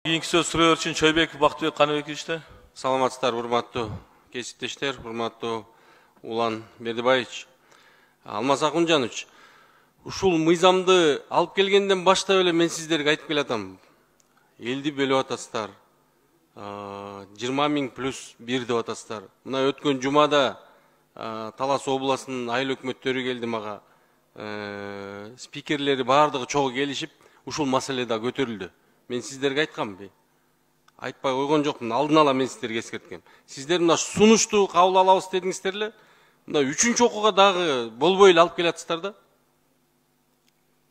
Kийинки сөз суроо үчүн Чойбеков Бактыбек Каныбековичте. Саламатсыздар, урматтуу кесиптештер, урматтуу Улан Бердибаевич. Алмаз Акунжанович, ушул мыйзамды алып келгенден баштап эле мен сиздерге айтып келатам. Элди бөлүп атасыздар. 20 000 плюс 1 деп атасыздар. Мына өткөн жумада Талас областынын айыл өкмөттөрү келди мага. Спикерлери бардыгы чогуу келишип, ушул маселе да көтөрүлдү. Мен сиздерге айткамбы? Айтпай койгон жокмун. Алдын ала мен сиздерге эскерткем. Сиздер мына сунушту кабыл алабыз дедиңиздер эле. Мына 3-чү окууга дагы болбой эле алып келатсыздар да.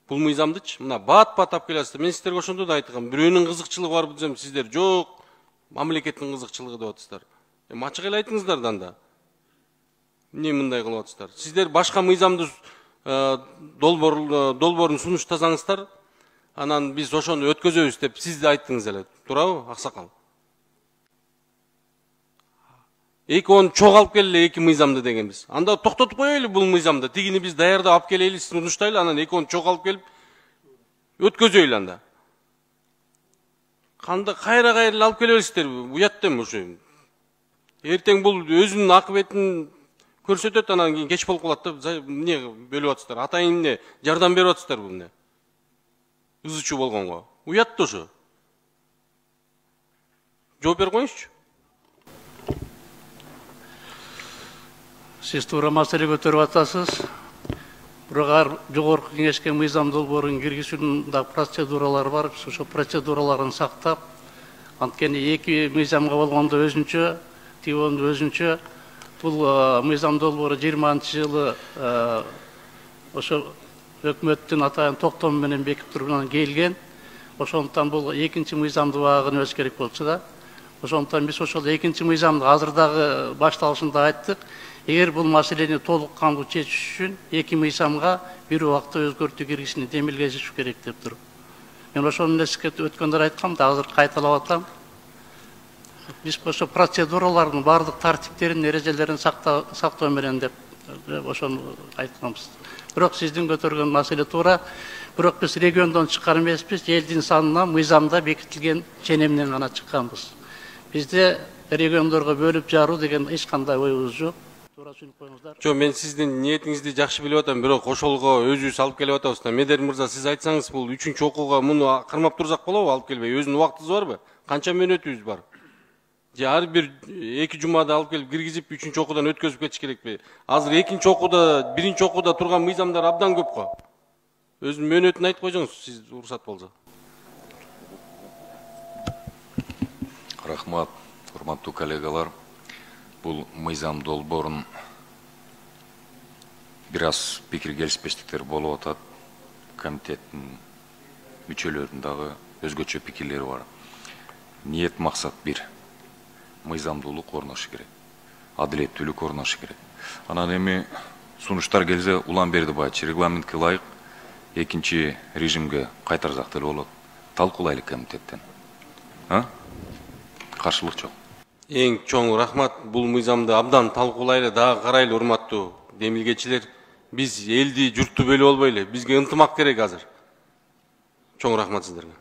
Бул мыйзамдычы мына бат-бат алып келатсыздар. Мен сиздерге ошондо да айткам. Бирөөнүн кызыкчылыгы бар десем, сиздер жок, мамлекеттин кызыкчылыгы деп атасыздар. Ачык эле айтыңыздар анда. Эмне мындай кылып атасыздар? Сиздер башка мыйзамды долбоорун сунуштасаңыздар, анан биз ошону өткөзөбүз деп сиз да айттыңыз эле. Туурабы, аксакал? Экөөнү чогуу алып келели эки мыйзамды дегенбиз. Анда токтотуп коелу бул мыйзамды. Тигини биз даярдап алып келели, сунуштайлы, анан экөөнү чогуу алып келип өткөзөйлү анда. Кандай кайра алып келе бересиздер? Уят дем ушу. Эртең бул өзүнүн акыбетин көрсөтөт, анан кийин кеч болуп калат да. Эмне бөлүп атасыздар? Атайын эмне жардам берип атасыздар бул эмне? Ызычуу болгонго. Уят да ошо. Жооп берип коюңузчу. Сиз туура маселе көтөрүп атасыз. Бирок жогорку кеңешке мыйзам долбоорун киргизүүнүн да процедуралары бар. Ошо процедураларын сактап, анткени эки мыйзамга болгондо өзүнчө, тигондо өзүнчө. Бул мыйзам долбоору 20-жылы ошо өкмөттүн атайын токтому менен бекип турган келген. Ошондуктан бул экинчи мыйзамды багыныбыз керек болчу да. Ошондуктан биз ошол экинчи мыйзамды азыр дагы башталышында айттык. Эгер бул маселени толук кандуу чечиш үчүн эки мыйзамга бир убакта өзгөртүү киргизишни демилгежиш керек деп туруп. Мен ошону эске өткөндө айткам да, азыр кайталап атам. Биз ошо процедуралардын бардык тартиптерин, эрежелерин сактоо менен деп ошону айтканбыз. Бирок сиздин көтөргөн маселе туура. Бирок биз региондон чыккан эмеспиз, элдин санына мыйзамда бекитилген ченемден гана чыкканбыз. Бизде региондорго бөлүп жаруу деген эч кандай оюбуз жок. Туура түшүнүп коюңуздар. Жок, мен сиздин ниетиңизди жакшы билип атам, бирок ошолго өзүбүз алып келип атабыз да. Медер мырза, сиз айтсаңыз, бул 3-чү окууга муну кармап турсак болобу, алып келбей? Өзүнүн убактыбыз барбы? Канча мөөнөтүбүз бар? Же ар бир 2 жумада алып келип киргизип 3-чү окуудан өткөзүп кетиш керекпи? Азыр 2-нчи окууда, 1-нчи окууда турган мыйзамдар абдан көп го. Өзүнүн мөөнөтүн айтып койсоңуз, сиз уруксат болсо. Рахмат, урматтуу коллегалар. Бул мыйзам долбоорун бир аз пикир келишпештиктер болуп атат. Комитеттин мүчөлөрүнүн дагы өзгөчө пикирлери бар. Ниет максат бир. Мыйзамдуулук орношу керек. Адилеттүүлүк орношу керек. Анан эми сунуштар келсе, Улан Бердибаевич, регламентке ылайык экинчи режимге кайтарсак деле болот. Талкуулайлы комитеттен. Каршылык жок. Эң чоң рахмат. Бул мыйзамды абдан талкуулайлы, дагы карайлы, урматтуу демилгечилер. Биз элди, журтту бөлүп албайлы. Бизге ынтымак керек азыр. Чоң рахмат сиздерге.